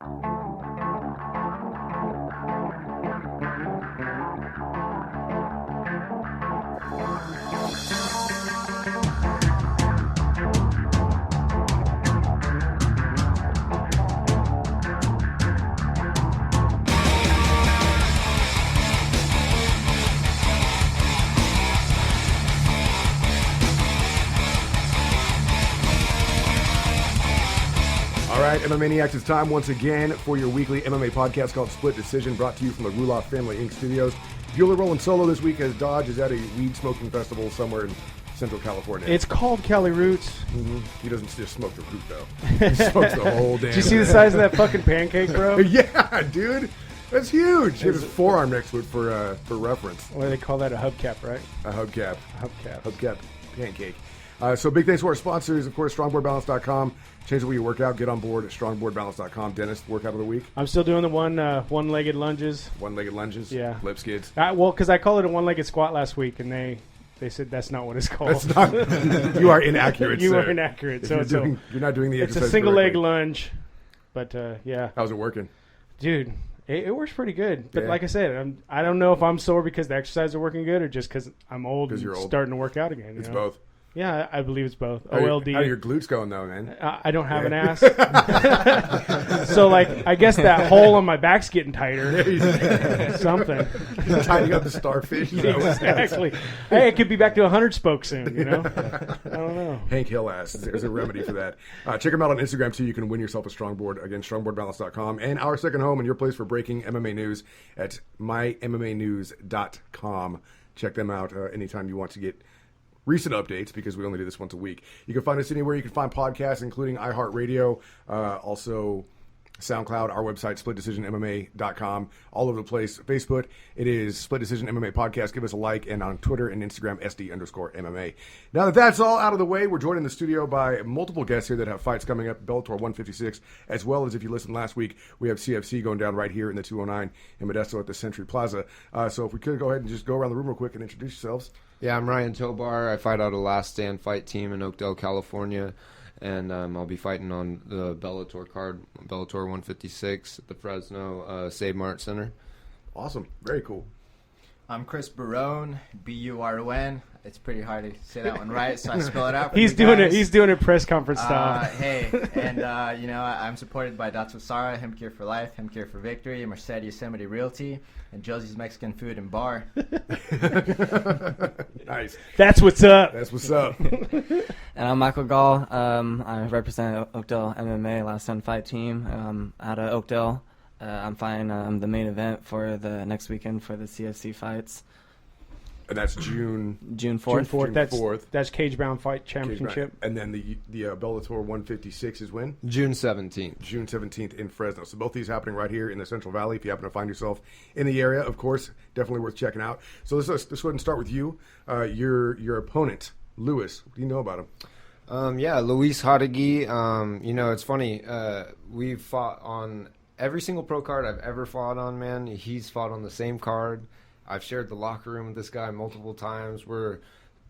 All right, MMA Maniacs, it's time once again for your weekly MMA podcast called Split Decision, brought to you from the Ruloff Family Inc. studios. Bueller rolling solo this week as Dodge is at a weed smoking festival somewhere in Central California. It's called Cali Roots. Mm-hmm. He doesn't just smoke the root, though. He smokes the whole damn Did you see the size of that fucking pancake, bro? Yeah, dude. That's huge. He has his forearm next to it for reference. What do they call that? A hubcap, right? A hubcap. Hubcap. Hubcap pancake. So big thanks to our sponsors, of course, strongboardbalance.com. Change the way you work out. Get on board at strongboardbalance.com. Dennis, workout of the week. I'm still doing the one-legged lunges. One-legged lunges? Yeah. Lip skids? Well, because I called it a one-legged squat last week, and they said that's not what it's called. That's not. You are inaccurate, You sir. are inaccurate. You're not doing the it's exercise a single-leg correctly. lunge, but yeah. How's it working? Dude, it works pretty good. But Yeah. like I said, I don't know if I'm sore because the exercises are working good or just because I'm old and you're old. starting to work out again. It's you know? both. Yeah, I believe it's both. How OLD. are your glutes going, though, man? I don't have an ass. So, like, I guess that hole on my back's getting tighter. Something. Tightening up the starfish. Exactly. Hey, it could be back to 100 spokes soon, you know? I don't know. Hank Hill ass. There's a remedy for that. Check him out on Instagram, too. You can win yourself a strongboard. Again, strongboardbalance.com. And our second home and your place for breaking MMA news at mymmanews.com. Check them out anytime you want to get recent updates, because we only do this once a week. You can find us anywhere you can find podcasts, including iHeartRadio, also SoundCloud, our website, splitdecisionmma.com, all over the place. Facebook, it is Split Decision MMA Podcast. Give us a like, and on Twitter and Instagram, SD_MMA. Now that that's all out of the way, we're joined in the studio by multiple guests here that have fights coming up, Bellator 156, as well as, if you listened last week, we have CFC going down right here in the 209 in Modesto at the Century Plaza. So if we could go ahead and just go around the room real quick and introduce yourselves. Yeah, I'm Ryan Tobar. I fight out of Last Stand Fight Team in Oakdale, California. And I'll be fighting on the Bellator card, Bellator 156 at the Fresno Save Mart Center. Awesome. Very cool. I'm Chris Buron, Buron. It's pretty hard to say that one right, so I spell it out for He's you doing guys. it. He's doing it press conference style. Hey, and I'm supported by Datsu Sara, Hemp Cure for Life, Hemp Cure for Victory, Merced Yosemite Realty, and Josie's Mexican Food and Bar. Nice. That's what's up. That's what's up. And I'm Michael Gall. I represent Oakdale MMA Last Stand Fight Team out of Oakdale. I'm fighting the main event for the next weekend for the CFC fights. And that's June 4th. June 4th. June 4th. That's Cagebound Fight Championship. And then the Bellator 156 is when? June 17th. June 17th in Fresno. So both these happening right here in the Central Valley. If you happen to find yourself in the area, of course, definitely worth checking out. So let's go ahead and start with you. Your opponent, Lewis. What do you know about him? Luis Jauregui. It's funny. We've fought on every single pro card I've ever fought on, man. He's fought on the same card. I've shared the locker room with this guy multiple times. We're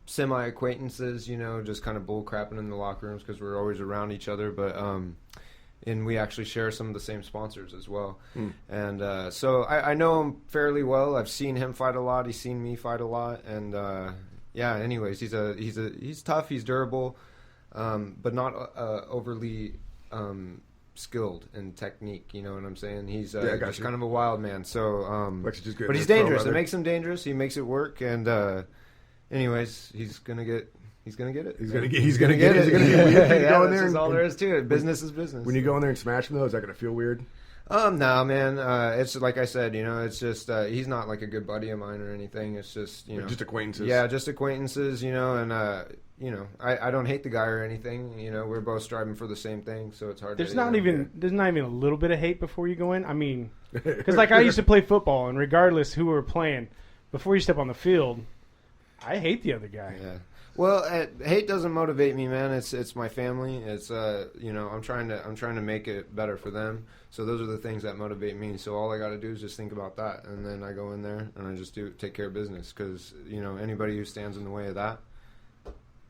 semi-acquaintances, just kind of bull-crapping in the locker rooms because we're always around each other. But and we actually share some of the same sponsors as well. And so I know him fairly well. I've seen him fight a lot. He's seen me fight a lot. And anyways, he's tough. He's durable, but not overly skilled in technique, you know what I'm saying? He's just kind of a wild man. So, but he's dangerous. It makes him dangerous. He makes it work. And anyways, he's gonna get it. He's gonna get it. He's gonna be go in there. That's all there is to it. Business is business. When you go in there and smash him, though, is that gonna feel weird? No, man. It's like I said, it's just he's not like a good buddy of mine or anything. It's just just acquaintances. Yeah, just acquaintances. And I don't hate the guy or anything. We're both striving for the same thing, so it's hard. There's not even a little bit of hate before you go in. I mean, because like I used to play football, and regardless who we were playing, before you step on the field, I hate the other guy. Yeah. Well, hate doesn't motivate me, man. It's my family. It's I'm trying to make it better for them. So those are the things that motivate me. So all I got to do is just think about that, and then I go in there and I just take care of business. Because anybody who stands in the way of that,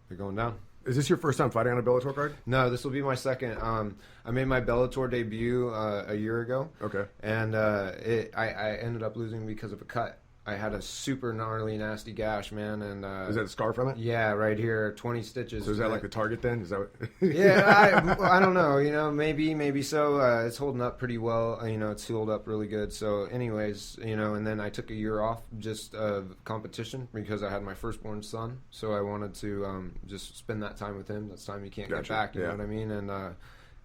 they're going down. Is this your first time fighting on a Bellator card? No, this will be my second. I made my Bellator debut a year ago. Okay. And I ended up losing because of a cut. I had a super gnarly, nasty gash, man. And is that a scar from it? Yeah, right here, 20 stitches. So is that like the target then? Is that what... Yeah, I don't know. Maybe so. It's holding up pretty well. It's healed up really good. So anyways, and then I took a year off just of competition because I had my firstborn son. So I wanted to just spend that time with him. That's time you can't get back, you know what I mean? And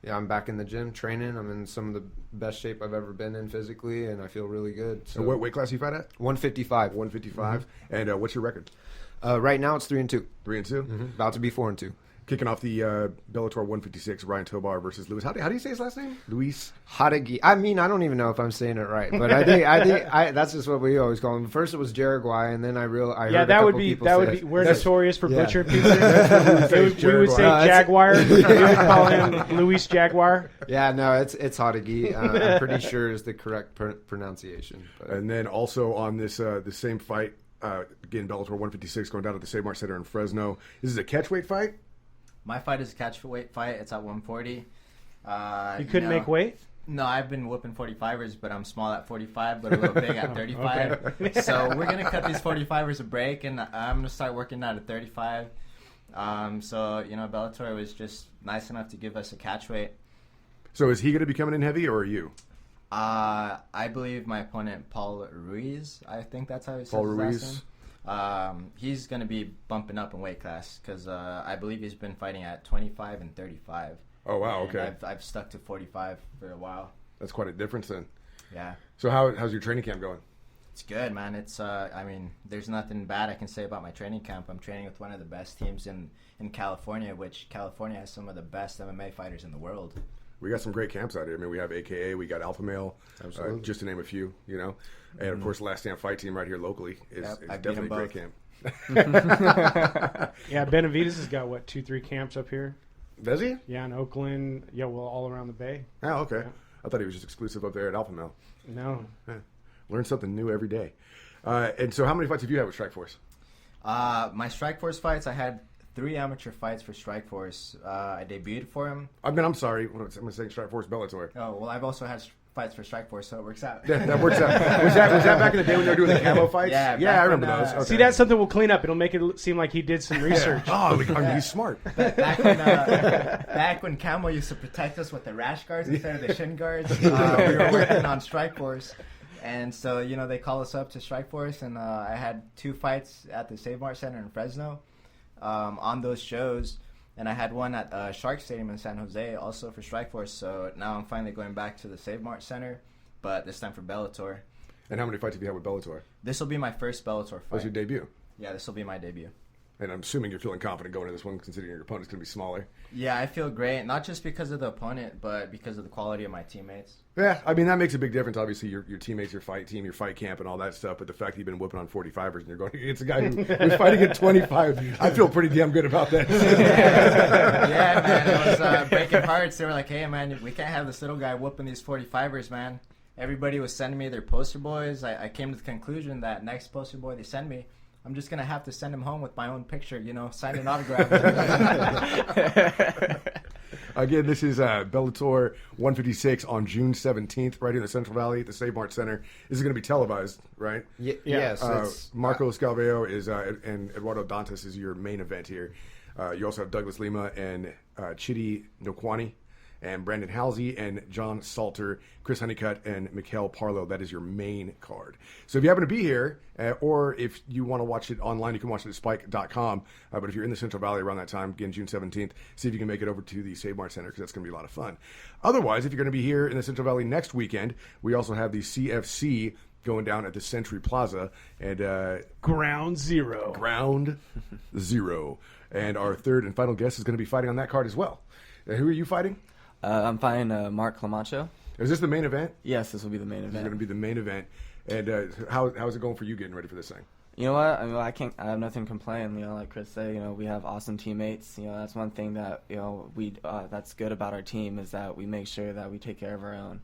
yeah, I'm back in the gym training. I'm in some of the best shape I've ever been in physically, and I feel really good. So, and what weight class you fight at? 155. 155. Mm-hmm. And what's your record? Right now it's 3-2. 3-2. Mm-hmm. About to be 4-2. Kicking off the Bellator 156, Ryan Tobar versus Luis. How do you say his last name? Luis Hadagi. I mean, I don't even know if I'm saying it right, but I think that's just what we always call him. First it was Jaraguay, and then I heard that a would be we're notorious for butchering people. We would say No, Jaguar. We would call him Luis Jaguar. Yeah, no, it's Hadagi. I'm pretty sure is the correct pronunciation. But. And then also on this the same fight, again Bellator 156, going down at the Save Mart Center in Fresno. This is a catchweight fight. My fight is a catchweight fight. It's at 140. You couldn't make weight? No, I've been whooping 45ers, but I'm small at 45, but a little big at 35. Okay. So we're going to cut these 45ers a break, and I'm going to start working out at 35. So, Bellator was just nice enough to give us a catchweight. So is he going to be coming in heavy, or are you? I believe my opponent, Paul Ruiz, I think that's how he says Paul his Ruiz. last name. He's going to be bumping up in weight class because I believe he's been fighting at 25 and 35. Oh, wow, And okay. I've stuck to 45 for a while. That's quite a difference then. Yeah. So how's your training camp going? It's good, man. It's there's nothing bad I can say about my training camp. I'm training with one of the best teams in California, which California has some of the best MMA fighters in the world. We got some great camps out here. I mean, we have AKA, we got Alpha Male, just to name a few, And, of course, Last Stand Fight Team right here locally is definitely a great camp. Yeah, Benavides has got, 2-3 camps up here? Does he? Yeah, in Oakland. Yeah, all around the Bay. Oh, okay. Yeah. I thought he was just exclusive up there at Alpha Male. No. Learn something new every day. And so how many fights have you had with Strikeforce? My Strikeforce fights, I had 3 amateur fights for Strikeforce. I debuted for him. I'm sorry. I'm saying Strikeforce Bellator. Oh, well, I've also had fights for Strikeforce, so it works out. Yeah, that works out. Was that back in the day when they were doing the camo fights? Yeah, I remember those. Okay. See, that's something we'll clean up. It'll make it seem like he did some research. Oh, he's smart. Back when Camo used to protect us with the rash guards instead of the shin guards, we were working on Strikeforce. And so, they call us up to Strikeforce, and I had 2 fights at the Save Mart Center in Fresno on those shows. And I had one at Shark Stadium in San Jose, also for Strikeforce. So now I'm finally going back to the Save Mart Center, but this time for Bellator. And how many fights have you had with Bellator? This will be my first Bellator fight. What's your debut? Yeah, this will be my debut. And I'm assuming you're feeling confident going into this one, considering your opponent's going to be smaller. Yeah, I feel great. Not just because of the opponent, but because of the quality of my teammates. Yeah, I mean, that makes a big difference. Obviously, your teammates, your fight team, your fight camp, and all that stuff. But the fact that you've been whooping on 45ers and you're going against a guy who's fighting at 25, I feel pretty damn good about that. Yeah, man. It was breaking hearts. They were like, hey, man, we can't have this little guy whooping these 45ers, man. Everybody was sending me their poster boys. I came to the conclusion that next poster boy they send me, I'm just going to have to send him home with my own picture, sign an autograph. Again, this is Bellator 156 on June 17th, right here in the Central Valley at the Save Mart Center. This is going to be televised, right? Yes. Marco Scalveo is and Eduardo Dantas is your main event here. You also have Douglas Lima and Chidi Nokwani and Brandon Halsey and John Salter, Chris Honeycutt, and Mikhail Parlo. That is your main card. So if you happen to be here, or if you want to watch it online, you can watch it at spike.com. But if you're in the Central Valley around that time, again, June 17th, see if you can make it over to the Save Mart Center, because that's going to be a lot of fun. Otherwise, if you're going to be here in the Central Valley next weekend, we also have the CFC going down at the Century Plaza. And Ground Zero. Ground Zero. And our third and final guest is going to be fighting on that card as well. Who are you fighting? I'm fighting Mark Camacho. Is this the main event? Yes, this will be the main This is event. going to be the main event. And how's it going for you getting ready for this thing? You know what? I have nothing to complain. Like Chris said, we have awesome teammates. That's one thing that we that's good about our team is that we make sure that we take care of our own.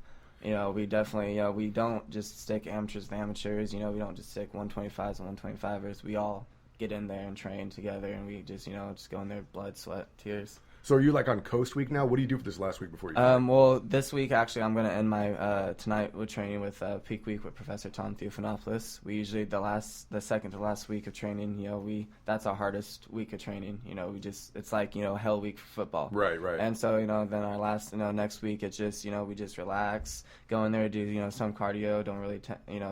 We definitely we don't just stick amateurs with amateurs. We don't just stick 125s and 125ers. We all get in there and train together, and we just just go in there, blood, sweat, tears. So are you like on Coast Week now? What do you do for this last week before you fight? Well, this week actually I'm going to end my tonight with training with Peak Week with Professor Tom Theophanopoulos. We usually the second to last week of training, that's our hardest week of training. It's like hell week for football. Right. And so then our last next week it's just we just relax, go in there, do some cardio, don't really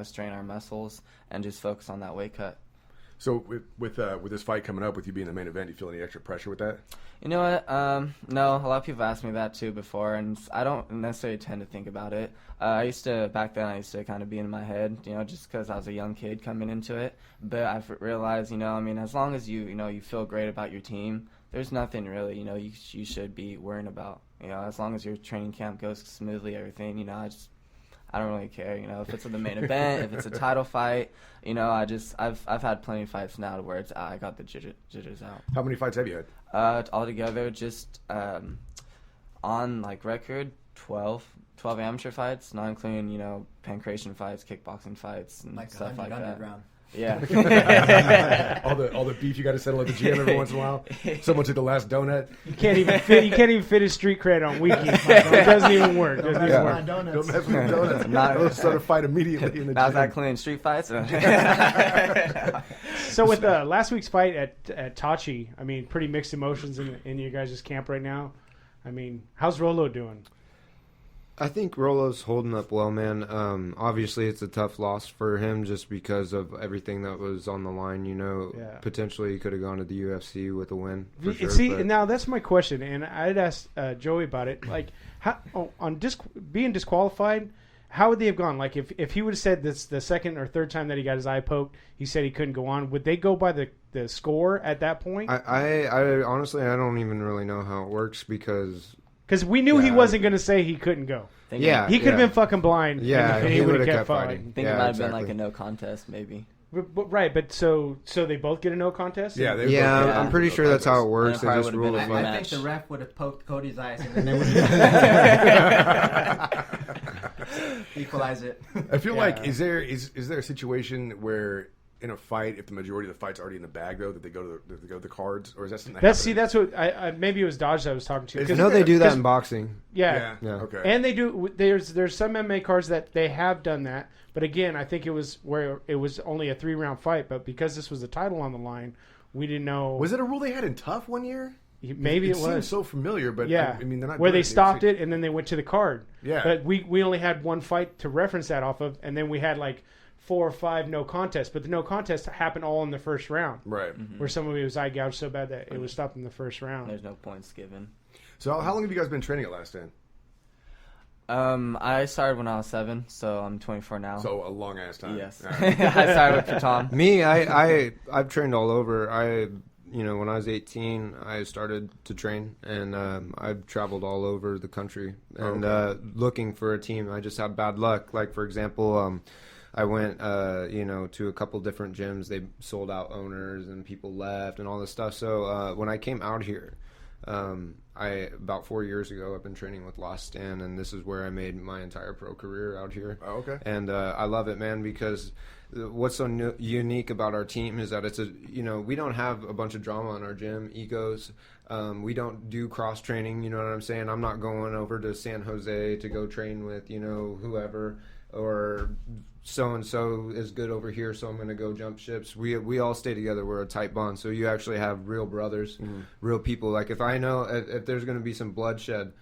strain our muscles, and just focus on that weight cut. So with this fight coming up, with you being the main event, do you feel any extra pressure with that? You know what? No, a lot of people asked me that too before, and I don't necessarily tend to think about it. Back then I used to kind of be in my head, just because I was a young kid coming into it. But I've realized, as long as you feel great about your team, there's nothing really, you should be worrying about. As long as your training camp goes smoothly, everything, I don't really care, if it's in the main event, if it's a title fight, I've had plenty of fights now to where I got the jitters out. How many fights have you had? Altogether, just on record, 12 amateur fights, not including pancration fights, kickboxing fights, and stuff like that. Underground. Yeah. all the beef you got to settle at the gym every once in a while. Someone took the last donut. You can't even fit his street cred on weekends. It doesn't even work. Don't mess with the donuts. Don't start a fight immediately in the How's gym. that clean? Street fights? So with last week's fight at Tachi, pretty mixed emotions in your guys' camp right now. How's Rolo doing? I think Rolo's holding up well, man. Obviously, it's a tough loss for him just because of everything that was on the line. Potentially he could have gone to the UFC with a win. For sure, See, now that's my question, and I'd asked Joey about it. Being disqualified, how would they have gone? Like, if he would have said this the second or third time that he got his eye poked, he said he couldn't go on, would they go by the score at that point? I honestly, I don't even really know how it works because we knew he wasn't going to say he couldn't go. He could have been fucking blind. Yeah, and he would have kept fighting. I think it might have been like a no contest, maybe. But so they both get a no contest? Yeah, I'm pretty sure that's how it works. They And it just probably rule would've been it I like think the ref would have poked Cody's eyes and then they would have equalize it. I feel like is there a situation where in a fight, if the majority of the fight's already in the bag, though, that they go to the cards, or is that something? That's what I maybe it was Dodge that I was talking to. I know they do that in boxing. Yeah. Okay. And they do. There's some MMA cards that they have done that, but again, I think it was where it was only a 3-round fight, but because this was the title on the line, we didn't know. Was it a rule they had in Tough one year? Maybe it was. Seems so familiar, but yeah, they're not where doing they stopped it and then they went to the card. Yeah, but we only had one fight to reference that off of, and then we had 4 or 5 no contests, but the no contest happened all in the first round. Right. Mm-hmm. Where somebody was eye gouged so bad that it was stopped in the first round. There's no points given. So how long have you guys been training at Last Stand? I started when I was 7, so I'm 24 now. So a long ass time. Yes. Right. I started with Tom. Me, I've trained all over. When I was 18, I started to train, and I've traveled all over the country and looking for a team. I just had bad luck. Like, for example, I went, to a couple different gyms. They sold out owners and people left and all this stuff. So when I came out here, about 4 years ago, I've been training with Last Stand, and this is where I made my entire pro career out here. Oh, okay. And I love it, man, because what's so unique about our team is that we don't have a bunch of drama in our gym, egos. We don't do cross training, you know what I'm saying? I'm not going over to San Jose to go train with, whoever, or so-and-so is good over here, so I'm going to go jump ships. We all stay together. We're a tight bond. So you actually have real brothers, real people. Like, if I know if there's going to be some bloodshed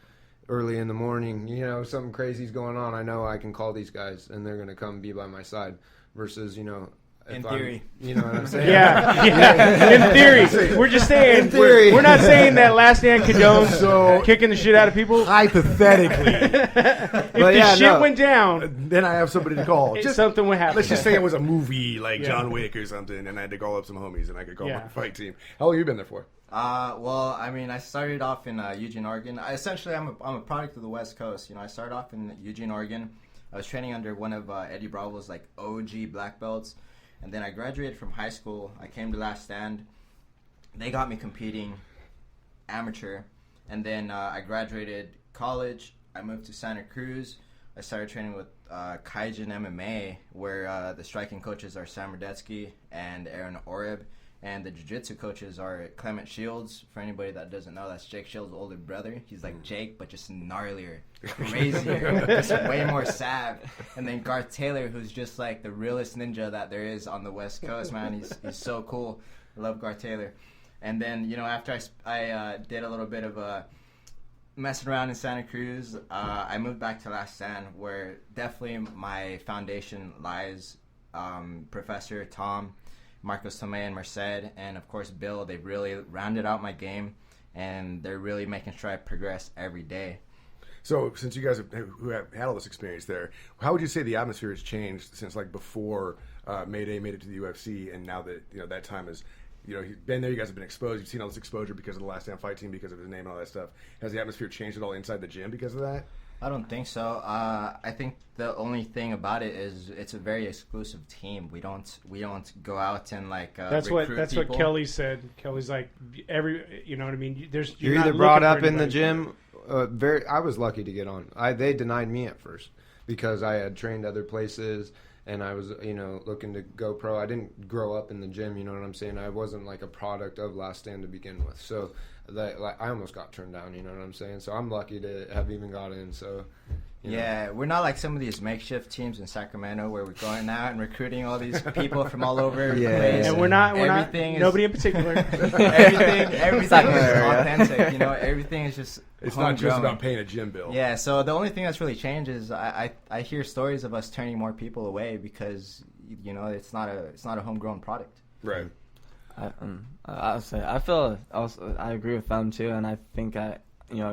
early in the morning, something crazy's going on, I know I can call these guys, and they're going to come be by my side versus, in theory. You know what I'm saying? Yeah. In theory. We're just saying. In theory. We're not saying that Last Stand condones kicking the shit out of people. Hypothetically. If the shit went down, then I have somebody to call. Something would happen. Let's just say it was a movie like John Wick or something, and I had to call up some homies, and I could call my fight team. How long have you been there for? I started off in Eugene, Oregon. I'm a product of the West Coast. I started off in Eugene, Oregon. I was training under one of Eddie Bravo's OG black belts. And then I graduated from high school. I came to Last Stand. They got me competing amateur. And then I graduated college. I moved to Santa Cruz. I started training with Cagebound MMA, where the striking coaches are Sam Radetsky and Aaron Oreb. And the jiu-jitsu coaches are Clement Shields. For anybody that doesn't know, that's Jake Shields' older brother. He's like Jake, but just gnarlier, crazier, just way more sav. And then Garth Taylor, who's just like the realest ninja that there is on the West Coast, man. He's so cool. I love Garth Taylor. And then, after I did a little bit of messing around in Santa Cruz, I moved back to La San, where definitely my foundation lies. Professor Tom, Marcos Tomei, and Merced, and of course Bill, they've really rounded out my game, and they're really making sure I progress every day. So, since you guys who have had all this experience there, how would you say the atmosphere has changed since like before Mayday made it to the UFC, and now that that time is, he's been there, you guys have been exposed, you've seen all this exposure because of the Last Stand Fight Team, because of his name and all that stuff. Has the atmosphere changed at all inside the gym because of that? I don't think so. I think the only thing about it is it's a very exclusive team. We don't go out and like that's recruit what people. Kelly said. Kelly's like you know what I mean. You're either brought up in the gym. I was lucky to get on. They denied me at first because I had trained other places and I was looking to go pro. I didn't grow up in the gym. You know what I'm saying? I wasn't like a product of Last Stand to begin with. So. I almost got turned down, you know what I'm saying? So I'm lucky to have even got in. So, yeah, we're not like some of these makeshift teams in Sacramento where we're going out and recruiting all these people from all over the place. And we're not nobody in particular. everything is authentic. Everything is just. It's not just about paying a gym bill. Yeah. So the only thing that's really changed is I hear stories of us turning more people away because it's not a homegrown product. Right. I feel also I agree with them too, and I think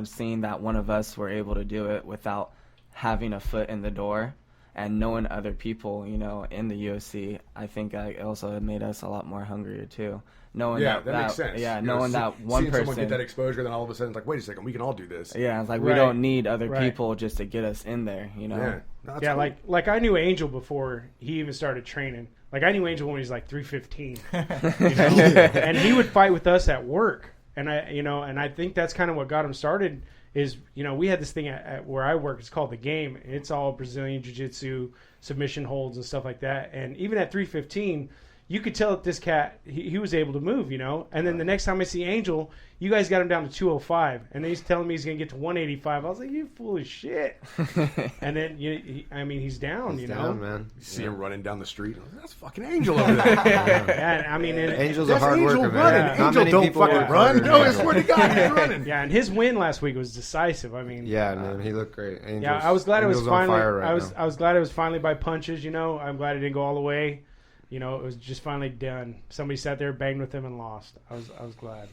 seeing that one of us were able to do it without having a foot in the door and knowing other people in the UFC, I think it also made us a lot more hungrier too. Knowing that makes sense. Yeah, knowing that one person someone get that exposure, then all of a sudden it's like, wait a second, we can all do this. Yeah, it's like we don't need other people just to get us in there. Yeah, cool. like I knew Angel before he even started training. Like I knew Angel when he was like 315, and he would fight with us at work. And I think that's kind of what got him started. Is we had this thing at where I work. It's called The Game. It's all Brazilian jiu-jitsu, submission holds and stuff like that. And even at 315, you could tell that this cat he was able to move. And then the next time I see Angel, you guys got him down to 205, and then he's telling me he's gonna get to 185. I was like, you fool of shit. And then he's down. He's down, man. You see him running down the street. That's fucking Angel over there. Angel's a hard worker, man. Yeah. Angel don't fucking run. No, I swear to God, he's running. Yeah, and his win last week was decisive. Man, he looked great. I was glad it was finally. I was glad it was finally by punches. I'm glad it didn't go all the way. It was just finally done. Somebody sat there, banged with him, and lost. I was glad.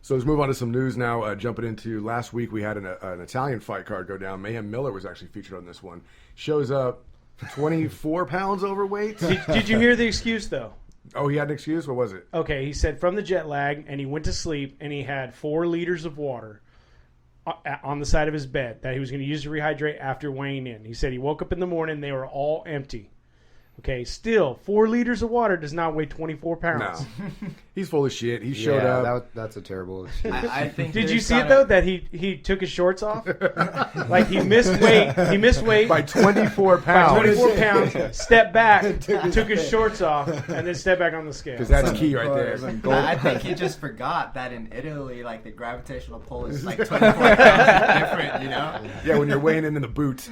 So let's move on to some news now. Jumping into last week, we had an Italian fight card go down. Mayhem Miller was actually featured on this one. Shows up 24 pounds overweight. Did you hear the excuse, though? Oh, he had an excuse? What was it? Okay, he said from the jet lag, and he went to sleep, and he had 4 liters of water on the side of his bed that he was going to use to rehydrate after weighing in. He said he woke up in the morning, they were all empty. Okay, still, 4 liters of water does not weigh 24 pounds. No. He's full of shit. He showed up. That's a terrible I think. Did you see it, though, that he took his shorts off? Like, he missed weight. He missed weight. By 24 pounds. By 24 pounds, stepped back, took his shorts off, and then stepped back on the scale. Because that's key right there. I think he just forgot that in Italy, like, the gravitational pull is, like, 24 pounds different, Yeah, when you're weighing in the boot,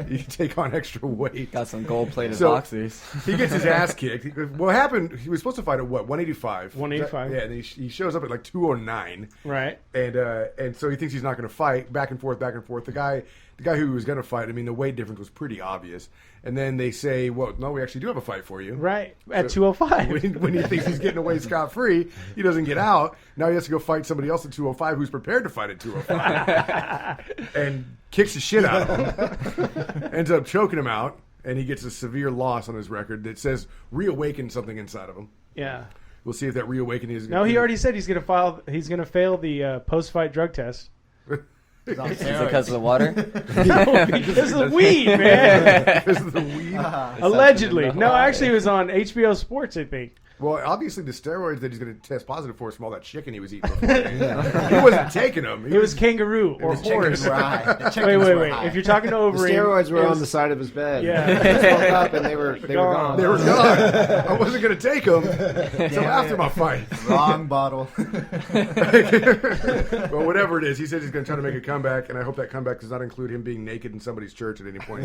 you take on extra weight. Got some gold-plated boxers. He gets his ass kicked. What happened? He was supposed to fight at what? 185. 185. Yeah, and he shows up at like 209. Right. And so he thinks he's not going to fight. Back and forth. The guy who was going to fight. I mean, the weight difference was pretty obvious. And then they say, "Well, no, we actually do have a fight for you." Right. At 205. When he thinks he's getting away scot free, he doesn't get out. Now he has to go fight somebody else at 205 who's prepared to fight at 205, and kicks the shit out of him. Ends up choking him out. And he gets a severe loss on his record that says reawakened something inside of him. Yeah. We'll see if that reawakening is. No, he already said he's going to fail the post-fight drug test. Is it because of the water? No, because of the weed, man. Because of the weed. Allegedly. No, actually, it was on HBO Sports, I think. Well, obviously the steroids that he's going to test positive for is from all that chicken he was eating before. He wasn't taking them. It was kangaroo or horse. Wait. If you're talking to The Overeem, steroids were on the side of his bed. Yeah. He just woke up and they were gone. They were gone. I wasn't going to take them until after my fight. Wrong bottle. Well, whatever it is, he said he's going to try to make a comeback, and I hope that comeback does not include him being naked in somebody's church at any point.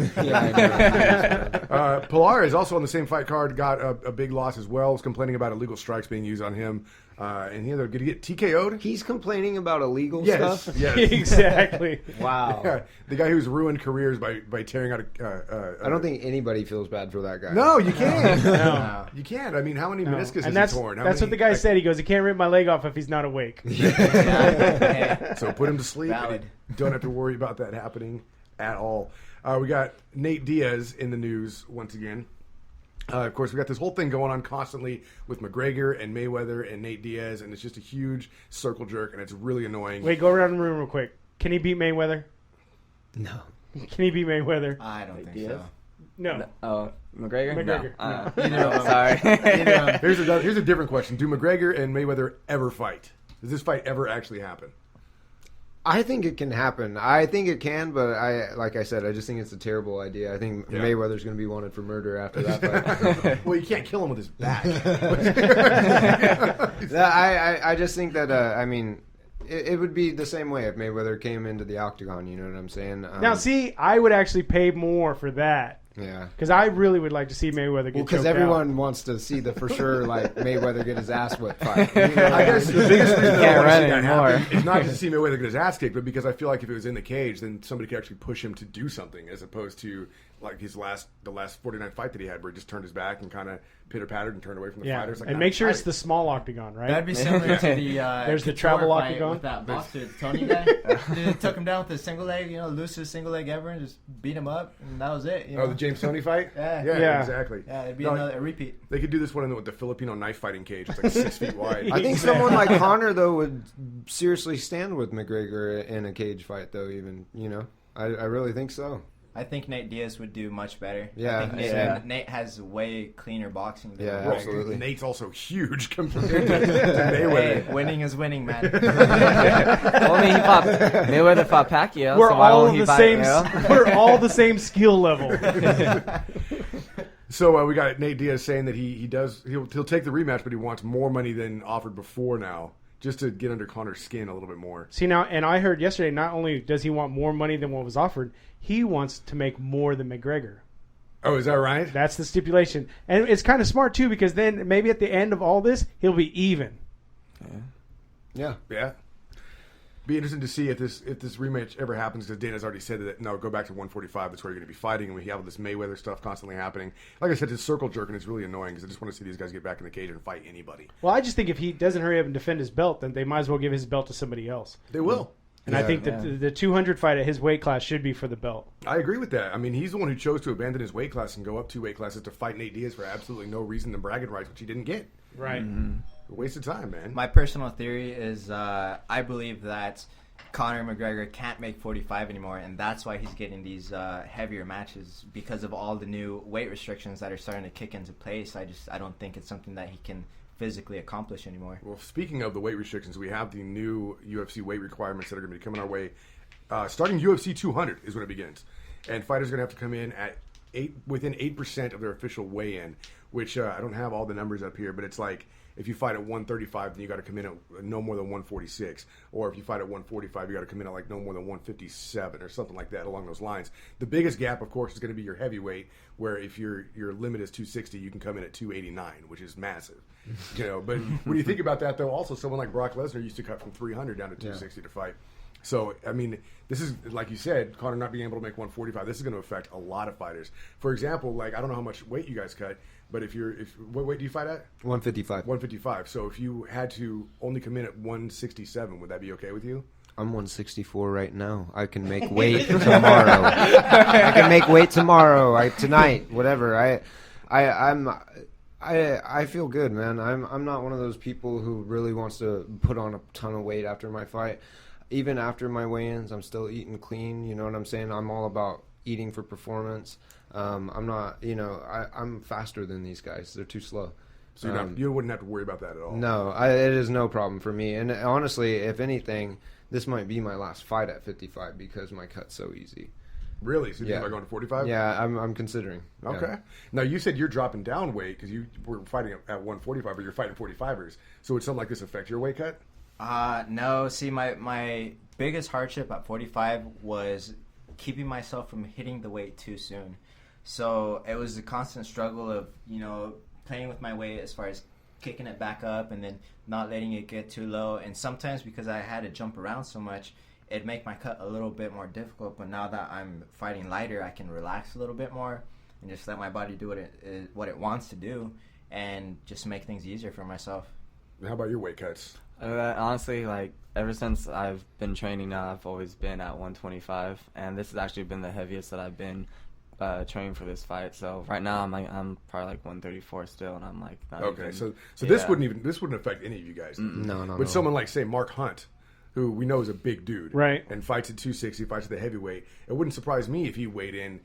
Palharis, also on the same fight card, got a big loss as well. Was complaining about illegal strikes being used on him, and he ended up getting TKO'd. He's complaining about illegal stuff? Yes. Exactly. Wow. Yeah, the guy who's ruined careers by tearing out I don't think anybody feels bad for that guy. No, you can't. No. You can't. I mean, how many meniscus And has he torn? that's what the guy said. He goes, "He can't rip my leg off if he's not awake." So put him to sleep. Valid. And you don't have to worry about that happening at all. We got Nate Diaz in the news once again. Of course, we got this whole thing going on constantly with McGregor and Mayweather and Nate Diaz, and it's just a huge circle jerk, and it's really annoying. Wait, go around the room real quick. Can he beat Mayweather? No. Can he beat Mayweather? I don't think Diaz? so. No. Oh, McGregor? McGregor. No. Sorry. Here's a different question. Do McGregor and Mayweather ever fight? Does this fight ever actually happen? I think it can happen. I think it can, but like I said, I just think it's a terrible idea. I think Mayweather's going to be wanted for murder after that fight. Well, you can't kill him with his back. I just think that, it would be the same way if Mayweather came into the octagon, you know what I'm saying? Now, see, I would actually pay more for that. Yeah. Because I really would like to see Mayweather get Because choked everyone out. wants to see the for sure, Mayweather get his ass whipped fight. I guess the biggest reason I Can't want to run see that anymore. happen is not just to see Mayweather get his ass kicked, but because I feel like if it was in the cage, then somebody could actually push him to do something, as opposed to like the last 49 fight that he had, where he just turned his back and kind of pitter-pattered and turned away from the Yeah, fighters. Like, and make sure it's the small octagon, right? That'd be similar to the There's the Kutcher travel fight octagon. with that boxer, the Tony guy. Dude took him down with a single leg, loosest single leg ever, and just beat him up, and that was it. Oh, the James Tony fight? Yeah. Yeah. Exactly. Yeah, it'd be No, a repeat. They could do this one with the Filipino knife fighting cage. It's like 6 feet wide. I think someone like Conor, though, would seriously stand with McGregor in a cage fight, though, even, I really think so. I think Nate Diaz would do much better. Yeah, I think yeah. Nate has way cleaner boxing than Yeah, Well, absolutely. Nate's also huge compared to Mayweather. Hey, winning is winning, man. Mayweather fought Pacquiao. We're so why all won't he the fight, same. you know? We're all the same skill level. So we got Nate Diaz saying that he'll take the rematch, but he wants more money than offered before now, just to get under Conor's skin a little bit more. See now, and I heard yesterday, not only does he want more money than what was offered, he wants to make more than McGregor. Oh, is that right? That's the stipulation, and it's kind of smart too, because then maybe at the end of all this, he'll be even. Yeah. Yeah. Be interesting to see if this rematch ever happens, because Dana's already said that no, go back to 145. That's where you're going to be fighting, and we have this Mayweather stuff constantly happening. Like I said, it's circle jerking. It's really annoying because I just want to see these guys get back in the cage and fight anybody. Well, I just think if he doesn't hurry up and defend his belt, then they might as well give his belt to somebody else. They will. And I think that the 200 fight at his weight class should be for the belt. I agree with that. I mean, he's the one who chose to abandon his weight class and go up 2 weight classes to fight Nate Diaz for absolutely no reason than bragging rights, which he didn't get. Right. A waste of time, man. My personal theory is I believe that Conor McGregor can't make 45 anymore, and that's why he's getting these heavier matches, because of all the new weight restrictions that are starting to kick into place. I don't think it's something that he can physically accomplish anymore. Well, speaking of the weight restrictions, we have the new UFC weight requirements that are going to be coming our way. Starting UFC 200 is when it begins, and fighters are going to have to come in at within 8% of their official weigh-in, which I don't have all the numbers up here, but it's like if you fight at 135, then you got to come in at no more than 146, or if you fight at 145, you got to come in at like no more than 157 or something like that along those lines. The biggest gap, of course, is going to be your heavyweight, where if your limit is 260, you can come in at 289, which is massive. But when you think about that, though, also someone like Brock Lesnar used to cut from 300 down to 260 to fight. So, I mean, this is, like you said, Conor not being able to make 145, this is going to affect a lot of fighters. For example, like, I don't know how much weight you guys cut, but what weight do you fight at? 155. 155. So if you had to only come in at 167, would that be okay with you? I'm 164 right now. I can make weight tomorrow. I can make weight tomorrow, tonight, whatever. I feel good, man. I'm not one of those people who really wants to put on a ton of weight after my fight. Even after my weigh-ins, I'm still eating clean. You know what I'm saying? I'm all about eating for performance. I'm not, I'm faster than these guys. They're too slow. So you wouldn't have to worry about that at all. No, it is no problem for me. And honestly, if anything, this might be my last fight at 55 because my cut's so easy. Really? So you think about going to 45? Yeah, I'm considering. Okay. Yeah. Now, you said you're dropping down weight because you were fighting at 145, but you're fighting 45ers. So would something like this affect your weight cut? No. See, my biggest hardship at 45 was keeping myself from hitting the weight too soon. So it was a constant struggle of, playing with my weight as far as kicking it back up and then not letting it get too low. And sometimes because I had to jump around so much, it'd make my cut a little bit more difficult. But now that I'm fighting lighter, I can relax a little bit more and just let my body do what it wants to do and just make things easier for myself. How about your weight cuts? Honestly, ever since I've been training now, I've always been at 125, and this has actually been the heaviest that I've been training for this fight. So right now I'm probably 134 still, and I'm not okay. Even, So this wouldn't affect any of you guys. No. But someone like, say, Mark Hunt, who we know is a big dude, right, and fights at 260, fights at the heavyweight, it wouldn't surprise me if he weighed in,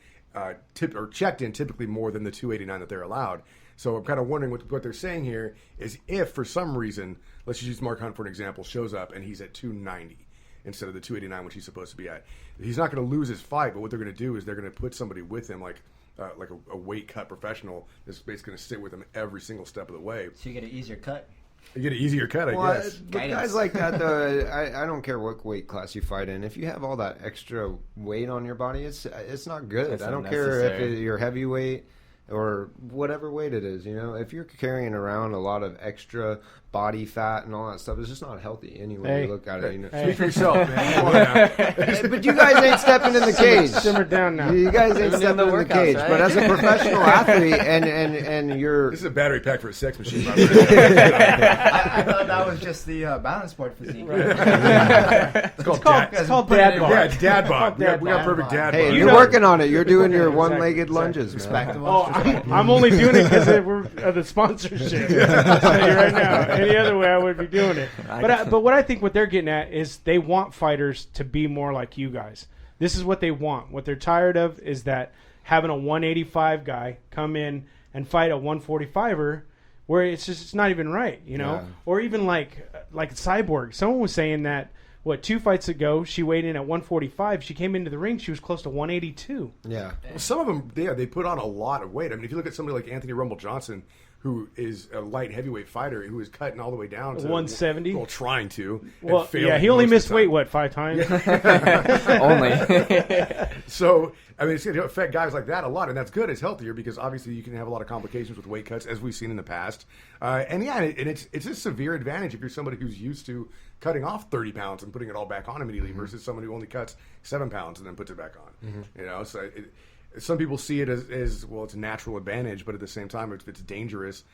checked in typically more than the 289 that they're allowed. So I'm kind of wondering what they're saying here is if for some reason, let's just use Mark Hunt for an example, shows up and he's at 290 instead of the 289 which he's supposed to be at. He's not going to lose his fight, but what they're going to do is they're going to put somebody with him like a weight cut professional that's basically going to sit with him every single step of the way. So you get an easier cut. You get an easier cut, I guess. But guys like that, though, I don't care what weight class you fight in. If you have all that extra weight on your body, it's not good. It's I don't care if you're heavyweight or whatever weight it is. If you're carrying around a lot of extra body fat and all that stuff, it's just not healthy anyway. You look at it. Speak for yourself, man. Come on now. But you guys ain't stepping in the cage. Simmer down now. You guys ain't stepping in the cage. Right? But as a professional athlete, and you're this is a battery pack for a sex machine. I thought that was just the balance board physique. Right? It's called dad bod. Yeah, it's dad bod. We got dad perfect bod. dad hey, bod. you're working on it. You're doing your Exactly, one-legged lunges, man. Respectable. Oh, I'm only doing it because of the sponsorship. I'll tell you right now. Any other way, I would be doing it. But what I think what they're getting at is they want fighters to be more like you guys. This is what they want. What they're tired of is that having a 185 guy come in and fight a 145er where it's not even right, Yeah. Or even like Cyborg. Someone was saying that 2 fights ago she weighed in at 145. She came into the ring, she was close to 182. Yeah. Well, some of them, they put on a lot of weight. I mean, if you look at somebody like Anthony Rumble Johnson, who is a light heavyweight fighter, who is cutting all the way down to 170. Well, trying to. Well, yeah, he only missed weight 5 times. only. So, I mean, it's going to affect guys like that a lot, and that's good. It's healthier because obviously you can have a lot of complications with weight cuts, as we've seen in the past. And it's a severe advantage if you're somebody who's used to cutting off 30 pounds and putting it all back on immediately versus someone who only cuts 7 pounds and then puts it back on. So some people see it as well, it's a natural advantage, but at the same time, if it's dangerous.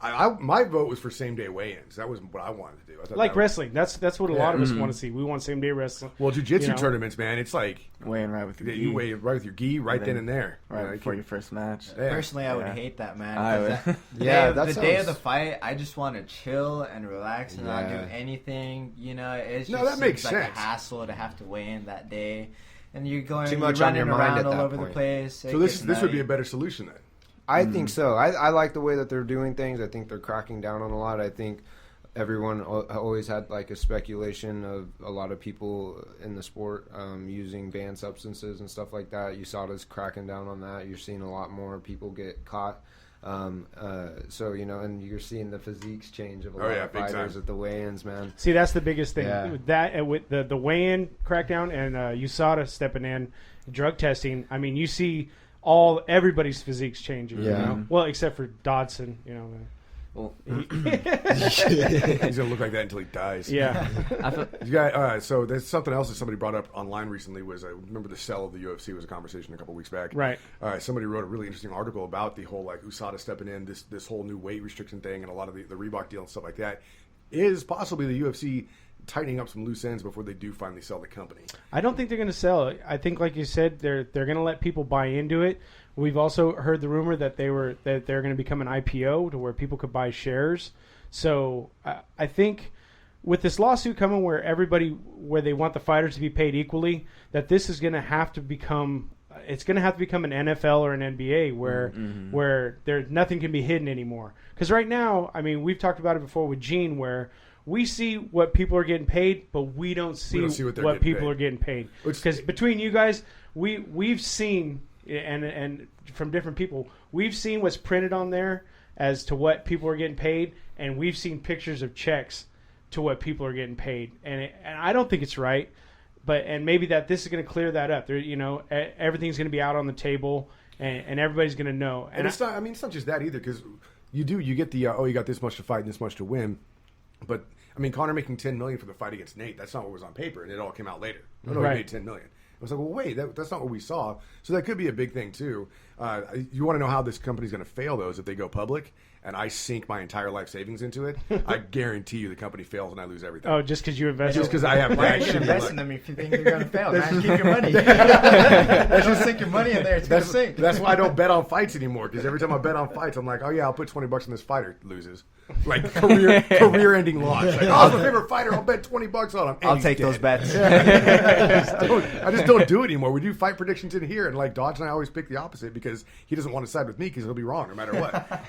My vote was for same-day weigh-ins. That was what I wanted to do. I thought like wrestling. That's what a lot of us want to see. We want same-day wrestling. Well, jiu-jitsu tournaments, man, it's like weighing right with your gi. you weigh right with your gi right then and there. Right before your first match. Yeah. Personally, I would hate that, man. I would. The day of the fight, I just want to chill and relax and not do anything. It's just that makes seems like sense. a hassle to have to weigh in that day, and you're going Too much you're on your running mind around at all that over the point. place. So this would be a better solution then. I think so. I like the way that they're doing things. I think they're cracking down on a lot. I think everyone always had like a speculation of a lot of people in the sport using banned substances and stuff like that. USADA's cracking down on that. You're seeing a lot more people get caught. So, and you're seeing the physiques change of a lot of fighters at the weigh-ins, man. See, that's the biggest thing. Yeah. That with the weigh-in crackdown and USADA stepping in, drug testing. I mean, you see everybody's physiques changing. Yeah. Well, except for Dodson. Well, He's gonna look like that until he dies. Yeah. You got, so there's something else that somebody brought up online recently was I remember the cell of the UFC was a conversation a couple weeks back. Right. Somebody wrote a really interesting article about the whole USADA stepping in, this whole new weight restriction thing, and a lot of the Reebok deal and stuff like that. Is possibly the UFC tightening up some loose ends before they do finally sell the company? I don't think they're going to sell it. I think, like you said, they're going to let people buy into it. We've also heard the rumor that they're going to become an IPO to where people could buy shares. So I think with this lawsuit coming where they want the fighters to be paid equally, that this is going to have to become it's going to have to become an NFL or an NBA where nothing can be hidden anymore. Because right now, I mean, we've talked about it before with Gene, where we see what people are getting paid, but we don't see what people are getting paid. Because between you guys, we've seen, and from different people, we've seen what's printed on there as to what people are getting paid, and we've seen pictures of checks to what people are getting paid. And I don't think it's right. And maybe this is going to clear that up. There, everything's going to be out on the table, and everybody's going to know. And it's not. I mean, it's not just that either, because you get the you got this much to fight and this much to win, but I mean, Conor making $10 million for the fight against Nate. That's not what was on paper, and it all came out later. No, he made $10 million. I was like, well, wait, that's not what we saw. So that could be a big thing too. You want to know how this company's going to fail, though, is if they go public and I sink my entire life savings into it. I guarantee you the company fails and I lose everything. Oh, just because you invested? Just because I have Why are you investing in them if you think you're going to fail? Man, keep your money. Just sink your money in there. It's going to sink. That's why I don't bet on fights anymore, because every time I bet on fights, I'm like, oh, yeah, I'll put $20 on this fighter. Loses. Like career-ending loss. Like, oh, my favorite fighter, I'll bet $20 on him. I'll take those bets. I just don't do it anymore. We do fight predictions in here, and like Dodge and I always pick the opposite because he doesn't want to side with me because he'll be wrong no matter what.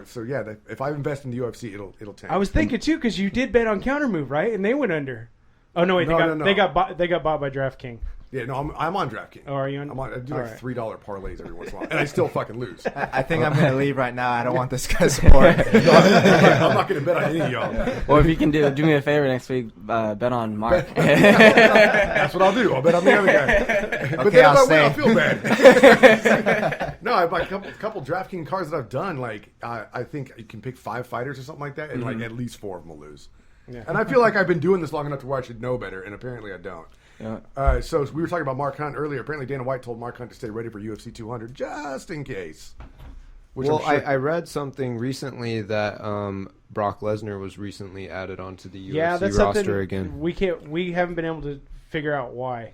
So yeah, if I invest in the UFC, it'll tank. I was thinking too, because you did bet on counter move, right? And they went under. Oh no, wait, they got bought by DraftKings. Yeah, no, I'm on DraftKings. Oh, are you on? I do like $3 parlays every once in a while, and I still fucking lose. I think I'm going to leave right now. I don't want this guy's support. I'm not going to bet on any of y'all. Well, if you can do me a favor next week, bet on Mark. That's what I'll do. I'll bet on the other guy. But then if I win, I'll feel bad. No, I've got a couple DraftKings cards that I've done. Like I think you can pick 5 fighters or something like that, and like at least 4 of them will lose. Yeah. And I feel like I've been doing this long enough to where I should know better, and apparently I don't. Yeah. So we were talking about Mark Hunt earlier. Apparently Dana White told Mark Hunt to stay ready for UFC 200 just in case. Well, I read something recently that Brock Lesnar was recently added onto the UFC roster again. We haven't been able to figure out why.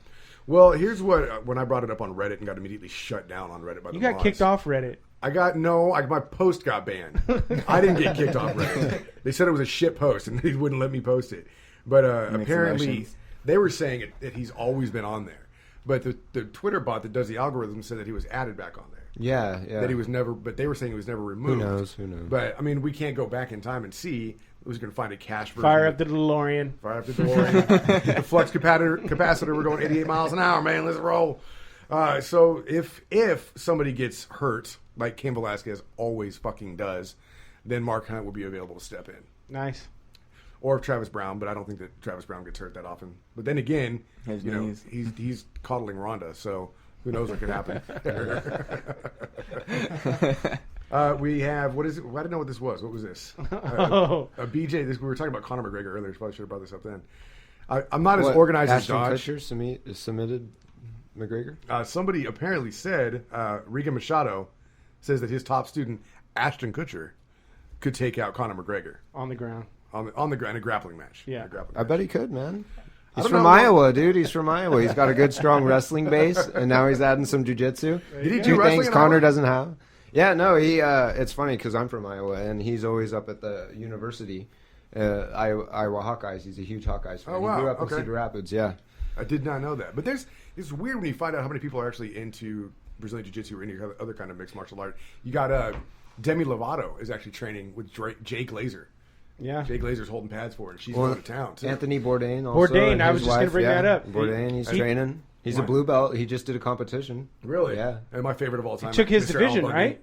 Well, here's what when I brought it up on Reddit and got immediately shut down on Reddit by the You got mods. kicked off Reddit. My post got banned. I didn't get kicked off Reddit. They said it was a shit post and they wouldn't let me post it. But apparently they were saying that he's always been on there. But the Twitter bot that does the algorithm said that he was added back on there. Yeah. That he was never, but they were saying he was never removed. Who knows? But I mean, we can't go back in time and see. Who's going to find a cash version? Fire up the DeLorean. The flux capacitor. We're going 88 miles an hour, man. Let's roll. So if somebody gets hurt, like Cain Velasquez always fucking does, then Mark Hunt will be available to step in. Nice. Or Travis Brown, but I don't think that Travis Brown gets hurt that often. But then again, he's coddling Ronda, so who knows what could happen. We have, what is it? I didn't know what this was. What was this? A BJ. We were talking about Conor McGregor earlier. Probably should have brought this up then. I'm not as organized as Dodge. Kutcher submitted McGregor? Somebody apparently said, Regan Machado says that his top student, Ashton Kutcher, could take out Conor McGregor. On the ground. On the ground, in a grappling match. Yeah. I bet he could, man. He's from Iowa, dude. He's from Iowa. He's got a good, strong wrestling base, and now he's adding some jiu-jitsu. Did he do wrestling things Conor doesn't have. Yeah, no, he. It's funny because I'm from Iowa, and he's always up at the university. Iowa Hawkeyes. He's a huge Hawkeyes fan. Oh, wow. He grew up in Cedar Rapids, yeah. I did not know that. But it's weird when you find out how many people are actually into Brazilian Jiu-Jitsu or any other kind of mixed martial art. You got Demi Lovato is actually training with Jay Glazer. Yeah. Jay Glazer's holding pads for it. She's going to town, too. Anthony Bourdain also. Bourdain, I was just going to bring that up. Bourdain, he's training. He's a blue belt. He just did a competition. Really? Yeah. And my favorite of all time. He took his division, right?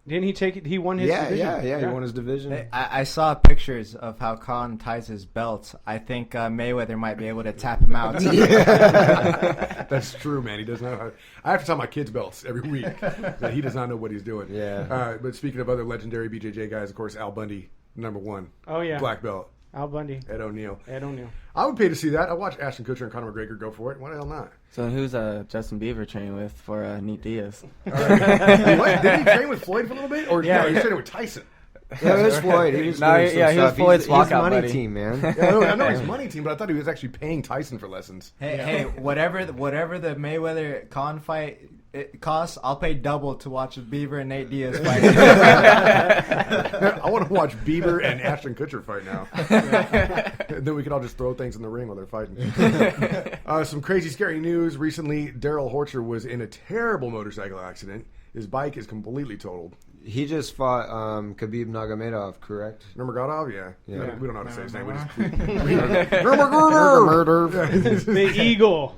Didn't he take it? He won his division. Yeah. He won his division. I saw pictures of how Khan ties his belts. I think Mayweather might be able to tap him out. That's true, man. He does not. I have to tie my kids' belts every week. He does not know what he's doing. Yeah. But speaking of other legendary BJJ guys, of course, Al Bundy, #1. Oh, yeah. Black belt. Al Bundy. Ed O'Neill. I would pay to see that. I watch Ashton Kutcher and Conor McGregor go for it. Why the hell not? So who's Justin Bieber training with for Nate Diaz? What? Did he train with Floyd for a little bit? Or no, he training with Tyson? Yeah, it was Floyd. He was he was Floyd's walkout money buddy. Team, man. Yeah, I know he's money team, but I thought he was actually paying Tyson for lessons. Hey, whatever the Mayweather Khan fight it costs, I'll pay double to watch Bieber and Nate Diaz fight. I want to watch Bieber and Ashton Kutcher fight now. And then we can all just throw things in the ring while they're fighting. Some crazy, scary news. Recently, Daryl Horcher was in a terrible motorcycle accident. His bike is completely totaled. He just fought Khabib Nurmagomedov, correct? Nurmagomedov, yeah. Yeah. We don't know how to say his name. We just Nurmagomedov. The Eagle.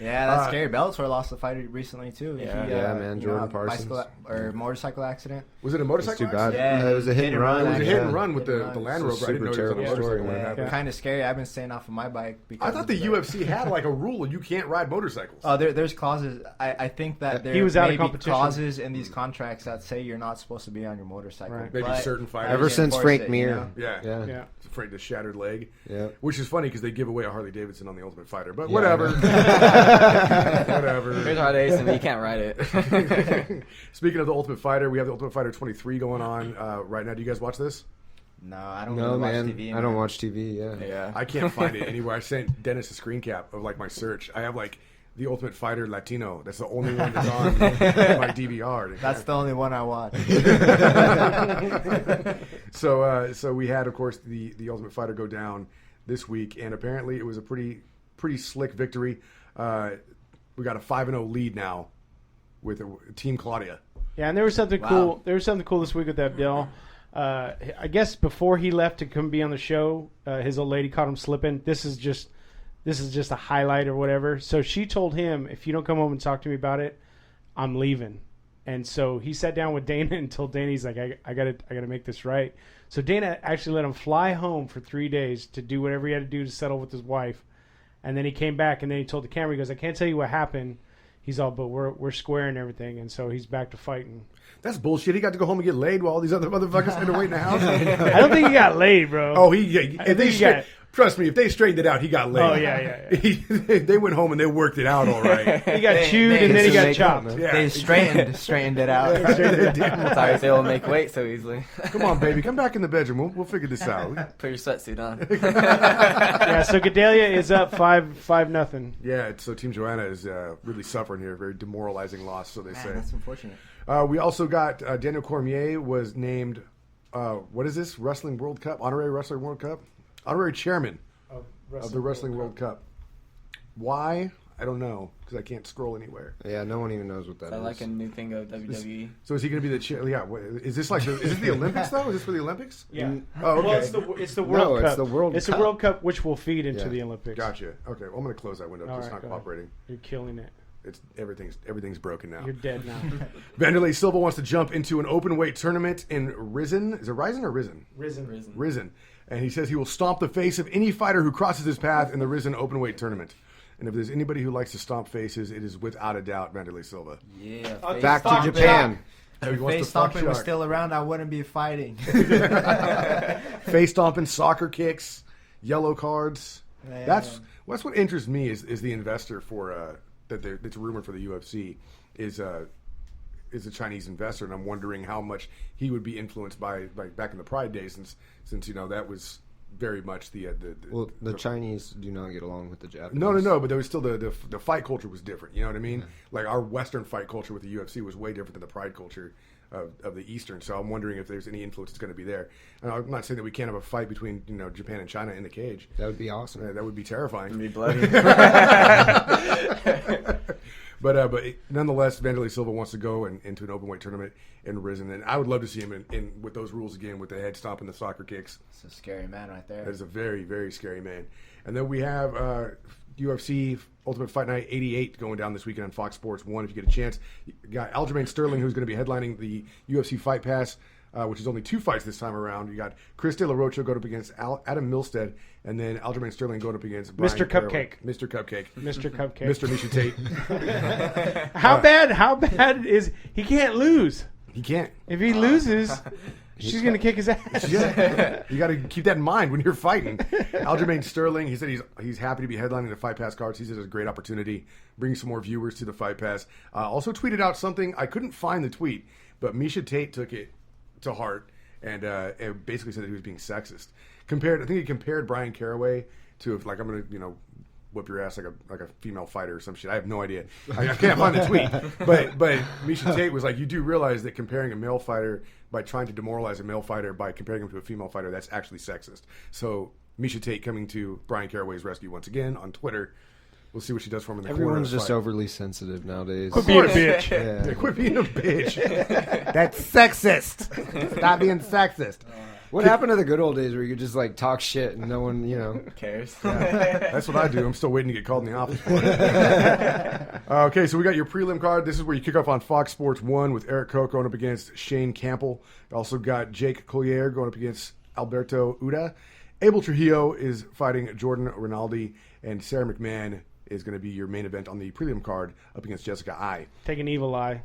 Yeah, that's scary. Bellator lost a fighter recently too. Yeah. Yeah, man, Jordan Parsons. Bicycle or motorcycle accident. Was it a motorcycle? Too bad. accident? Yeah, It was a hit and run. It was a hit and Yeah. run with the Hit and Land run. Rover. I didn't know Super it was on a terrible motorcycle story, when it man. happened. Kind of scary. I've been staying off of my bike because I thought the of UFC had like a rule you can't ride motorcycles. Oh, there's clauses. I think that there He was out of may be competition. clauses in these contracts that say you're not supposed to be on your motorcycle. Right. Maybe but certain fighters. Ever since enforce Frank it, Mir. you know? Yeah. Yeah. Yeah. It's afraid the shattered leg. Yeah. Which is funny because they give away a Harley Davidson on the Ultimate Fighter, but Yeah. whatever. Here's Whatever. hard ace, and you can't ride it. Speaking of the Ultimate Fighter, we have the Ultimate Fighter 23 going on right now. Do you guys watch this? No, I don't No, really man. watch TV. I don't watch TV, yeah. Yeah. I can't find it anywhere. I sent Dennis a screen cap of like my search. I have like the Ultimate Fighter Latino. That's the only one that's on my DVR. That's the only one I watch. So we had, of course, the Ultimate Fighter go down this week, and apparently it was a pretty slick victory. We got a 5-0 lead now with Team Claudia. Yeah, and there was something Wow. cool. There was something cool this week with that deal. I guess before he left to come be on the show, his old lady caught him slipping. This is just a highlight or whatever. So she told him, if you don't come home and talk to me about it, I'm leaving. And so he sat down with Dana and told Dana, he's like, I gotta make this right. So Dana actually let him fly home for 3 days to do whatever he had to do to settle with his wife. And then he came back and then he told the camera, he goes, I can't tell you what happened. He's all, but we're square and everything. And so he's back to fighting. That's bullshit. He got to go home and get laid while all these other motherfuckers had to wait in the house. I don't think he got laid, bro. Oh, trust me, if they straightened it out, he got laid. Oh, yeah. They went home and they worked it out all right. He got chewed and then he got chopped. Yeah. They straightened it out. Sorry, he's able to make weight so easily. Come on, baby, come back in the bedroom. We'll figure this out. Put your sweatsuit on. Yeah, so Gedalia is up 5-0. Yeah, so Team Joanna is really suffering here. Very demoralizing loss, so they Man, say. that's unfortunate. We also got Daniel Cormier was named, what is this? Wrestling World Cup? Honorary Wrestling World Cup? Honorary chairman of the Wrestling World Cup. Why? I don't know, because I can't scroll anywhere. Yeah, no one even knows what that I is. like a new thing of WWE. So is he going to be the chair? Yeah. Is this is this the Olympics, though? Is this for the Olympics? Yeah. Oh, okay. Well, it's the World Cup. it's the World It's Cup. a World Cup which will feed into Yeah. the Olympics. Gotcha. Okay, well, I'm going to close that window because All it's right, not go ahead. cooperating. You're killing it. It's everything's broken now. You're dead now. Wanderlei Silva wants to jump into an open weight tournament in Risen. Is it Risen or Risen? Risen. And he says he will stomp the face of any fighter who crosses his path in the Risen open weight tournament. And if there's anybody who likes to stomp faces, it is without a doubt Wanderlei Silva. Yeah. Back to Japan. He If wants face to fuck stomping was Shark. still around, I wouldn't be fighting. Face stomping, soccer kicks, yellow cards. Man. That's what interests me is the investor for that's rumored for the UFC is a Chinese investor, and I'm wondering how much he would be influenced by back in the Pride days, since that was very much the Chinese do not get along with the Japanese. No, but there was still the fight culture was different. You know what I mean? Yeah. Like our Western fight culture with the UFC was way different than the Pride culture of the Eastern. So I'm wondering if there's any influence that's going to be there. And I'm not saying that we can't have a fight between Japan and China in the cage. That would be awesome. That would be terrifying. It'd be bloody. But nonetheless, Wanderlei Silva wants to go into an open weight tournament in Risen, and I would love to see him in with those rules again, with the head stomp and the soccer kicks. It's a scary man right there. That is a very, very scary man. And then we have UFC Ultimate Fight Night 88 going down this weekend on Fox Sports 1. If you get a chance, you got Aljamain Sterling, who's going to be headlining the UFC Fight Pass, which is only 2 fights this time around. You got Chris De La Rocha going up against Adam Milstead, and then Aljamain Sterling going up against Brian Mr. Cupcake. Mr. Cupcake. Mr. Cupcake. Mr. Misha Tate. How bad is he? Can't lose. He can't. If he loses, she's gonna kick his ass. Yeah. You got to keep that in mind when you're fighting. Aljamain Sterling, he said he's happy to be headlining the Fight Pass cards. He said it's a great opportunity, bring some more viewers to the Fight Pass. Also tweeted out something, I couldn't find the tweet, but Misha Tate took it to heart and basically said that he was being sexist. I think he compared Brian Caraway to, if, like, I'm going to whip your ass like a female fighter or some shit. I have no idea. I can't find the tweet. But Miesha Tate was like, you do realize that comparing a male fighter by trying to demoralize a male fighter by comparing him to a female fighter, that's actually sexist. So Miesha Tate coming to Brian Caraway's rescue once again on Twitter. We'll see what she does for him in the corner. Everyone's just overly sensitive nowadays. Quit being a bitch. Yeah. Quit being a bitch. That's sexist. Stop being sexist. What happened to the good old days where you could just like talk shit and no one, Cares. That's what I do. I'm still waiting to get called in the office for it. Okay, so we got your prelim card. This is where you kick off on Fox Sports 1 with Eric Koch going up against Shane Campbell. Also got Jake Collier going up against Alberto Uda. Abel Trujillo is fighting Jordan Rinaldi, and Sarah McMahon is going to be your main event on the prelim card up against Jessica Ai. Take an evil eye.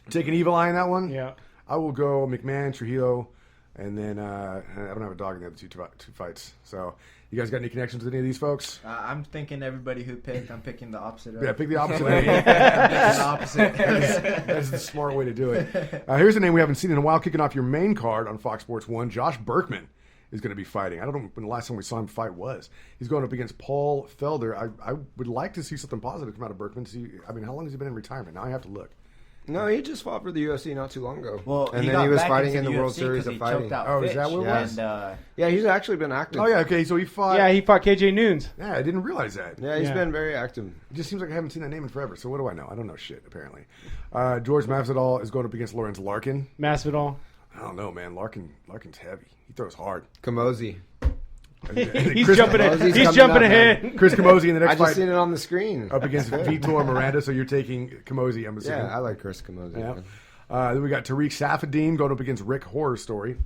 Take an evil eye in that one? Yeah. I will go McMahon, Trujillo, and then I don't have a dog in the other two fights. So you guys got any connections with any of these folks? I'm thinking everybody who picked, I'm picking the opposite of. Yeah, pick the opposite. The opposite. That's the smart way to do it. Here's a name we haven't seen in a while. Kicking off your main card on Fox Sports 1, Josh Berkman is going to be fighting. I don't know when the last time we saw him fight was. He's going up against Paul Felder. I would like to see something positive come out of Berkman. How long has he been in retirement? Now I have to look. No, he just fought for the UFC not too long ago. Well, and he then he got was back fighting into in the World UFC Series 'cause of he Fighting. choked out Oh, is Fitch. that what it was? And, Yeah, he's actually been active. Oh, yeah, okay, so he fought... Yeah, he fought KJ Noons. Yeah, I didn't realize that. Yeah, he's Yeah. been very active. It just seems like I haven't seen that name in forever, so what do I know? I don't know shit, apparently. George Masvidal is going up against Lorenz Larkin. Masvidal. I don't know, man. Larkin's heavy. He throws hard. Kamosi. He's Chris jumping Camosi's ahead. He's coming jumping up, ahead. Chris Camozzi in the I next just fight seen it on the screen. up against Vitor Miranda, so you're taking Camozzi, I'm assuming. Yeah, I like Chris Kamosi. Yeah. man. Then we got Tariq Safadine going up against Rick Horror Story,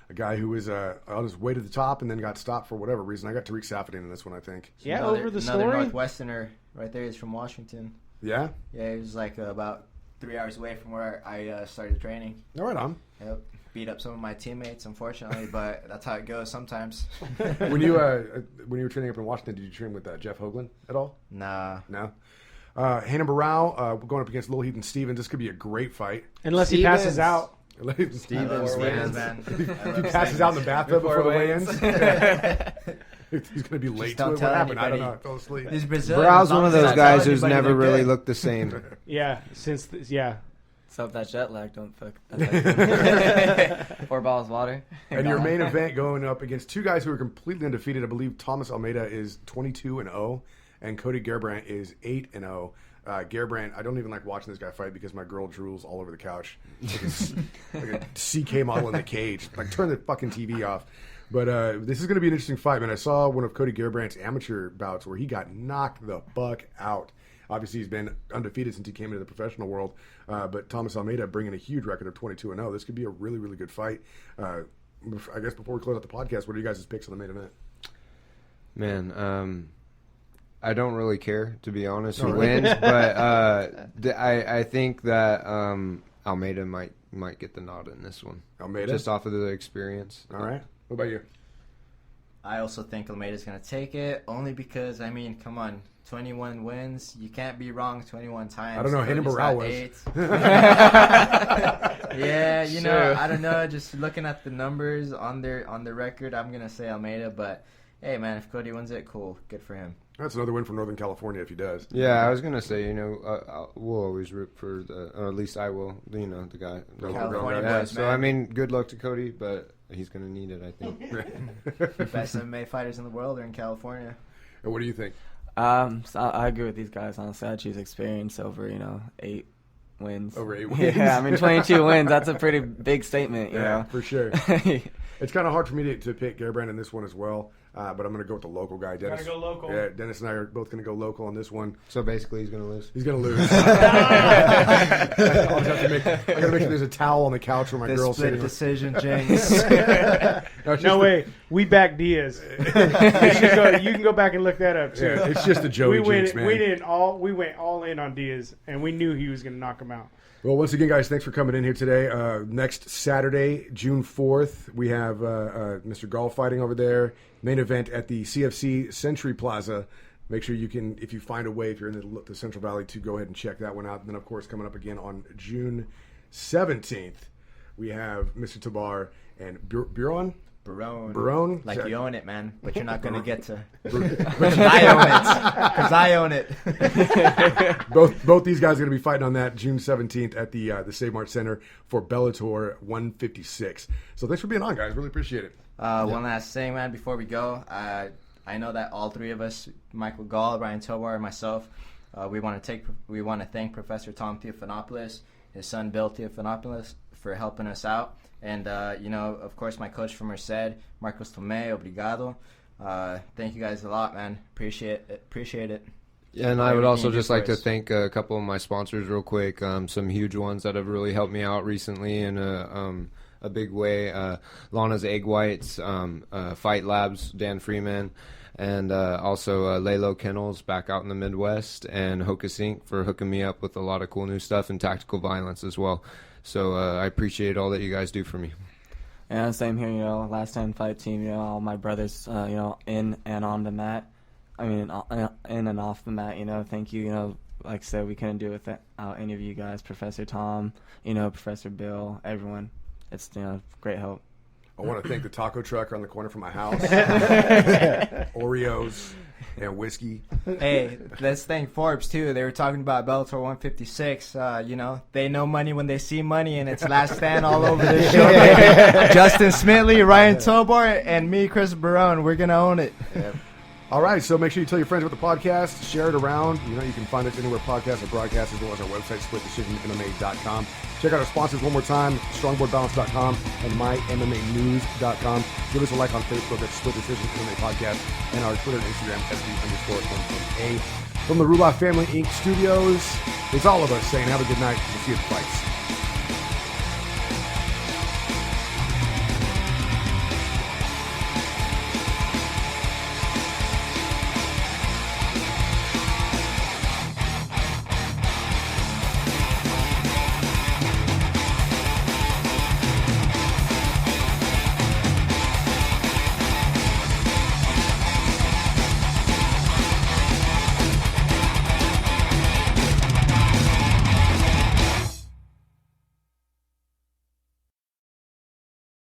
a guy who was on his way to the top and then got stopped for whatever reason. I got Tariq Safadine in this one, I think. Yeah, over the another story. Northwesterner right there. He's from Washington. Yeah? Yeah, he was like about 3 hours away from where I started training. All right, on. Yep. Beat up some of my teammates, unfortunately, but that's how it goes sometimes. When you were training up in Washington, did you train with Jeff Hoagland at all? Nah. No. Hannah Barrow going up against Lil Heathen Stevens. This could be a great fight. Unless he passes out. Stevens, man. If he passes out in the bathtub before the weigh-ins, he's going to be late to don't it. tell What happened? I don't anybody. know. I fell asleep. These Brazilians. Brow's one of those guys who's anybody never look really good. looked the same. Yeah, yeah. So if that jet lag, don't fuck. That's like 4 bottles of water. And your main event going up against two guys who are completely undefeated. I believe Thomas Almeida is 22-0, and Cody Garbrandt is 8-0. Garbrandt, I don't even like watching this guy fight because my girl drools all over the couch. Like a CK model in the cage. Like, turn the fucking TV off. But this is going to be an interesting fight, man. I saw one of Cody Garbrandt's amateur bouts where he got knocked the fuck out. Obviously, he's been undefeated since he came into the professional world. But Thomas Almeida bringing a huge record of 22-0. This could be a really, really good fight. I guess before we close out the podcast, what are you guys' picks on the main event? Man, I don't really care, to be honest, who No, wins, but I think that Almeida might get the nod in this one. Almeida? Just off of the experience. All right. What about you? I also think Almeida's going to take it, only because, I mean, come on, 21 wins. You can't be wrong 21 times. I don't know. Hannah Cody's Barrow got was. 8. Yeah, you know, I don't know. Just looking at the numbers on their record, I'm going to say Almeida. But, hey, man, if Cody wins it, cool. Good for him. That's another win from Northern California if he does. Yeah, I was gonna say, we'll always root for or at least I will. The guy, the California yeah, boys, so man. I mean, good luck to Cody, but he's gonna need it, I think. Best MMA fighters in the world are in California. And what do you think? So I agree with these guys. Honestly, I choose experience over 8 wins. Over 8 wins? Yeah, I mean 22 wins. That's a pretty big statement, you know. for sure. It's kind of hard for me to pick Garbrandt in this one as well, but I'm going to go with the local guy, Dennis. Gotta go local. Yeah, Dennis and I are both going to go local on this one. So basically, he's gonna lose. He's going to lose. I got to make sure there's a towel on the couch where my The girl's split sitting. decision, James. No way. We back Diaz. you can go back and look that up too. Yeah, it's just a Joey jinx, man. We went all in on Diaz, and we knew he was going to knock him out. Well, once again, guys, thanks for coming in here today. Next Saturday, June 4th, we have Mr. Gall fighting over there. Main event at the CFC Century Plaza. Make sure you can, if you find a way, if you're in the Central Valley, to go ahead and check that one out. And then, of course, coming up again on June 17th, we have Mr. Tobar and Buron. Buron. Like Check. you own it, man, but you're not gonna get to. Because I own it. Both these guys are going to be fighting on that June 17th at the Save Mart Center for Bellator 156. So thanks for being on, guys. Really appreciate it. One last thing, man, before we go. I know that all three of us, Michael Gall, Ryan Tobar, and myself, we want to thank Professor Tom Theophanopoulos, his son Bill Theophanopoulos, for helping us out. And, of course, my coach from Merced, Marcos Tomé, obrigado. Thank you guys a lot, man. Appreciate it. Yeah, and I would also just like to thank a couple of my sponsors real quick, some huge ones that have really helped me out recently in a big way. Lana's Egg Whites, Fight Labs, Dan Freeman, and also Lalo Kennels back out in the Midwest, and Hocus Inc. for hooking me up with a lot of cool new stuff and tactical violence as well. So I appreciate all that you guys do for me. Yeah, same here, last time fight team, all my brothers, in and on the mat. I mean, in and off the mat, thank you, like I said, we couldn't do it without any of you guys, Professor Tom, Professor Bill, everyone. It's, great help. I want to thank the taco truck on the corner from my house. Oreos and whiskey. Hey, let's thank Forbes, too. They were talking about Bellator 156. They know money when they see money, and it's Last Stand all over this show. Justin Smitley, Ryan Tobar, and me, Chris Buron. We're going to own it. Yeah. All right, so make sure you tell your friends about the podcast, share it around. You can find us anywhere podcasts are broadcast, as well as our website, splitdecisionmma.com. Check out our sponsors one more time, strongboardbalance.com and mymmanews.com. Give us a like on Facebook at Split Decision MMA Podcast, and our Twitter and Instagram, SB_MMA. From the Rulaf Family Inc. Studios, it's all of us saying have a good night. We'll see you at the fights.